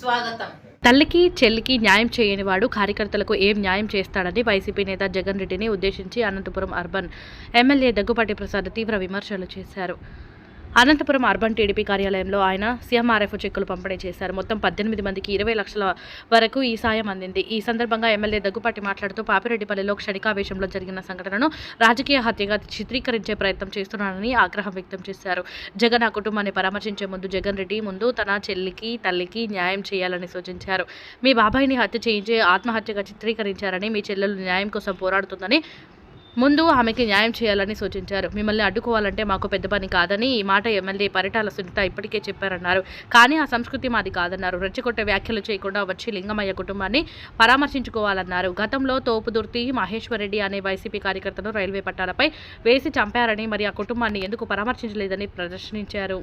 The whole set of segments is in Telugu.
స్వాగతం. తల్లికి చెల్లికి న్యాయం చేయనివాడు కార్యకర్తలకు ఏం న్యాయం చేస్తాడని వైసీపీ నేత జగన్ రెడ్డిని ఉద్దేశించి అనంతపురం అర్బన్ ఎమ్మెల్యే దగ్గుపాటి ప్రసాద్ తీవ్ర విమర్శలు చేశారు. అనంతపురం అర్బన్ టీడీపీ కార్యాలయంలో ఆయన సీఎంఆర్ఎఫ్ చెక్కులు పంపిణీ చేశారు. మొత్తం 18 మందికి 20 లక్షల వరకు ఈ సాయం అందింది. ఈ సందర్భంగా ఎమ్మెల్యే దగ్గుపాటి మాట్లాడుతూ పాపిరెడ్డిపల్లిలో క్షణికావేశంలో జరిగిన సంఘటనను రాజకీయ హత్యగా చిత్రీకరించే ప్రయత్నం చేస్తున్నారని ఆగ్రహం వ్యక్తం చేశారు. జగన్ ఆ కుటుంబాన్ని పరామర్శించే ముందు జగన్ రెడ్డి ముందు తన చెల్లికి తల్లికి న్యాయం చేయాలని సూచించారు. మీ బాబాయిని హత్య చేయించి ఆత్మహత్యగా చిత్రీకరించారని, మీ చెల్లెలు న్యాయం కోసం పోరాడుతుందని ముందు ఆమెకి న్యాయం చేయాలని సూచించారు. మిమ్మల్ని అడ్డుకోవాలంటే మాకు పెద్ద పని కాదని ఈ మాట ఎమ్మెల్యే పరిటాల సునీత ఇప్పటికే చెప్పారన్నారు. కానీ ఆ సంస్కృతి మాది కాదన్నారు. రెచ్చగొట్టే వ్యాఖ్యలు చేయకుండా వచ్చి లింగమయ్య కుటుంబాన్ని పరామర్శించుకోవాలన్నారు. గతంలో తోపుదుర్తి మహేశ్వరరెడ్డి అనే వైసీపీ కార్యకర్తను రైల్వే పట్టాలపై వేసి చంపారని, మరి ఆ కుటుంబాన్ని ఎందుకు పరామర్శించలేదని ప్రశ్నించారు.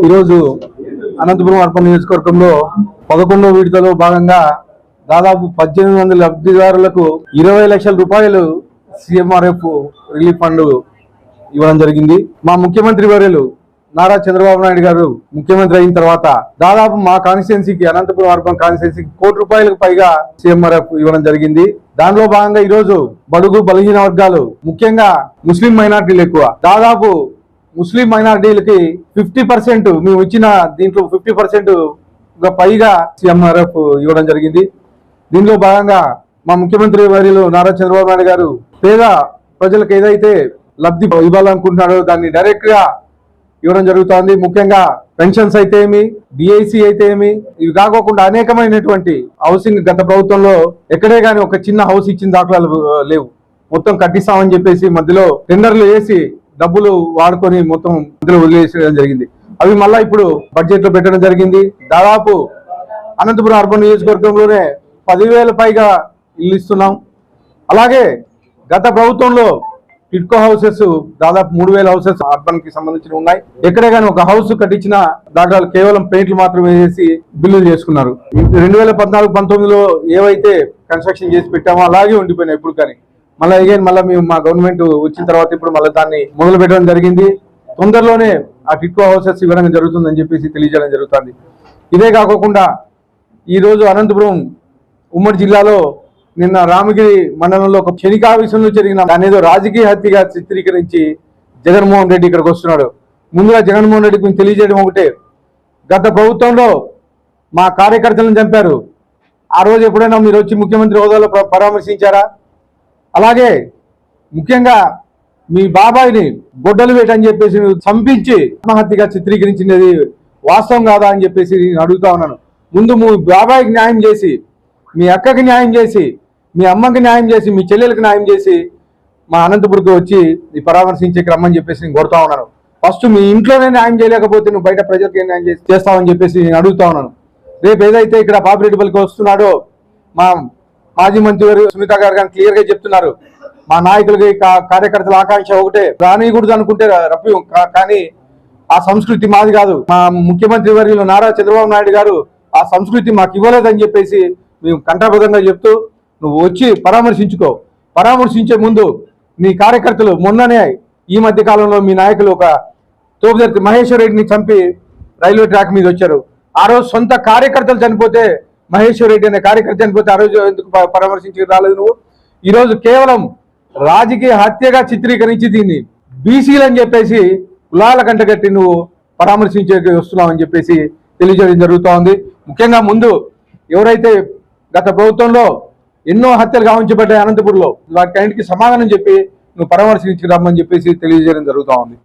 ఈరోజు అనంతపురం అర్బన్ నియోజకవర్గంలో 11వ విడతలో భాగంగా దాదాపు 1800 లబ్ధిదారులకు 20 లక్షల రూపాయలు సీఎంఆర్ఎఫ్ రిలీఫ్ ఫండ్ ఇవ్వడం జరిగింది. మా ముఖ్యమంత్రి వర్యులు నారా చంద్రబాబు నాయుడు గారు ముఖ్యమంత్రి అయిన తర్వాత దాదాపు మా కాన్స్టిట్యున్సీకి, అనంతపురం అర్బన్ కాన్స్టిట్యున్సీకి ₹1 కోటి పైగా సీఎంఆర్ఎఫ్ ఇవ్వడం జరిగింది. దానిలో భాగంగా ఈరోజు బడుగు బలహీన వర్గాలు, ముఖ్యంగా ముస్లిం మైనార్టీలు ఎక్కువ, దాదాపు ముస్లిం మైనారిటీలకి 50% మేము ఇచ్చిన దీంట్లో 50% పైగా సీఎంఆర్ఎఫ్ ఇవ్వడం జరిగింది. దీనిలో భాగంగా మా ముఖ్యమంత్రి వర్యులు నారా చంద్రబాబు నాయుడు గారు పేద ప్రజలకు ఏదైతే లబ్ధి ఇవ్వాలనుకుంటున్నారో దాన్ని డైరెక్ట్ గా ఇవ్వడం జరుగుతోంది. ముఖ్యంగా పెన్షన్స్ అయితే ఏమి, డిఐసి అయితే ఏమి, ఇవి కాకోకుండా అనేకమైనటువంటి హౌసింగ్ గత ప్రభుత్వంలో ఎక్కడే కానీ ఒక చిన్న హౌస్ ఇచ్చిన దాఖలాలు లేవు. మొత్తం కట్టిస్తామని చెప్పేసి మధ్యలో టెండర్లు వేసి డబ్బులు వాడుకొని మొత్తం మధ్యలో వదిలేసేయడం జరిగింది. అవి మళ్ళా ఇప్పుడు బడ్జెట్ లో పెట్టడం జరిగింది. దాదాపు అనంతపురం అర్బన్ నియోజకవర్గంలోనే 10,000 పైగా ఇల్లు ఇస్తున్నాం. అలాగే గత ప్రభుత్వంలో టిడ్కో హౌసెస్ దాదాపు 3,000 హౌసెస్ అర్బన్ కి సంబంధించి ఉన్నాయి. ఎక్కడే కానీ ఒక హౌస్ కట్టించిన దాఖలాలు కేవలం పెయింట్లు మాత్రమే వేసి బిల్లులు చేసుకున్నారు. 2014-19లో ఏవైతే కన్స్ట్రక్షన్ చేసి పెట్టామో అలాగే ఉండిపోయినాయి. ఇప్పుడు కానీ మళ్ళీ మేము మా గవర్నమెంట్ వచ్చిన తర్వాత ఇప్పుడు మళ్ళీ దాన్ని మొదలు పెట్టడం జరిగింది. తొందరలోనే ఆ టిడ్కో హౌసెస్ ఇవ్వడం జరుగుతుందని చెప్పేసి తెలియజేయడం జరుగుతుంది. ఇదే కాకుండా ఈరోజు అనంతపురం ఉమ్మడి జిల్లాలో నిన్న రామగిరి మండలంలో ఒక క్షణికావేశంలో జరిగిన దాని ఏదో రాజకీయ హత్యగా చిత్రీకరించి జగన్మోహన్ రెడ్డి ఇక్కడికి వస్తున్నాడు. ముందుగా జగన్మోహన్ రెడ్డి గురించి తెలియజేయడం ఒకటే, గత ప్రభుత్వంలో మా కార్యకర్తలను చంపారు. ఆ రోజు ఎప్పుడైనా మీరు వచ్చి ముఖ్యమంత్రి హోదాలో పరామర్శించారా? అలాగే ముఖ్యంగా మీ బాబాయిని గొడ్డలు వేటని చెప్పేసి నువ్వు చంపించి ఆత్మహత్యగా చిత్రీకరించినది వాస్తవం కాదా అని చెప్పేసి నేను అడుగుతా ఉన్నాను. ముందు మీ బాబాయికి న్యాయం చేసి, మీ అక్కకి న్యాయం చేసి, మీ అమ్మకి న్యాయం చేసి, మీ చెల్లెలకు న్యాయం చేసి మా అనంతపురికి వచ్చి ఈ పరామర్శించేకి రమ్మని చెప్పేసి నేను కోరుతా ఉన్నాను. ఫస్ట్ మీ ఇంట్లోనే న్యాయం చేయలేకపోతే నువ్వు బయట ప్రజలకు న్యాయం చేస్తావని చెప్పేసి నేను అడుగుతా ఉన్నాను. రేపు ఏదైతే ఇక్కడ పాపిరెడ్డిపల్లికి వస్తున్నాడో మా మాజీ మంత్రి గారు సునీత గారు కానీ క్లియర్ గా చెప్తున్నారు, మా నాయకులకి కార్యకర్తల ఆకాంక్ష ఒకటే, రానికూడదు అనుకుంటే రప్పి, కానీ ఆ సంస్కృతి మాది కాదు. మా ముఖ్యమంత్రి వర్యులు నారా చంద్రబాబు నాయుడు గారు ఆ సంస్కృతి మాకు ఇవ్వలేదని చెప్పేసి మేము కంఠాబద్ధంగా చెప్తూ, నువ్వు వచ్చి పరామర్శించుకో. పరామర్శించే ముందు నీ కార్యకర్తలు మొన్ననే ఈ మధ్య కాలంలో మీ నాయకులు ఒక తోపుదర్తి మహేశ్వర్ రెడ్డిని చంపి రైల్వే ట్రాక్ మీద వచ్చారు. ఆ రోజు సొంత కార్యకర్తలు చనిపోతే, మహేశ్వర్ రెడ్డి అనే కార్యకర్త చనిపోతే ఆ రోజు ఎందుకు పరామర్శించి రాలేదు నువ్వు? ఈరోజు కేవలం రాజకీయ హత్యగా చిత్రీకరించి దీన్ని బీసీలని చెప్పేసి కులాల కంటగట్టి నువ్వు పరామర్శించే వస్తున్నావు అని చెప్పేసి తెలియజేయడం జరుగుతూ ఉంది. ముఖ్యంగా ముందు ఎవరైతే గత ప్రభుత్వంలో ఎన్నో హత్యలు గావించబడ్డాయి అనంతపురంలో, వాటి సమాధానం చెప్పి నువ్వు పరామర్శించి రమ్మని చెప్పేసి తెలియజేయడం జరుగుతూ ఉంది.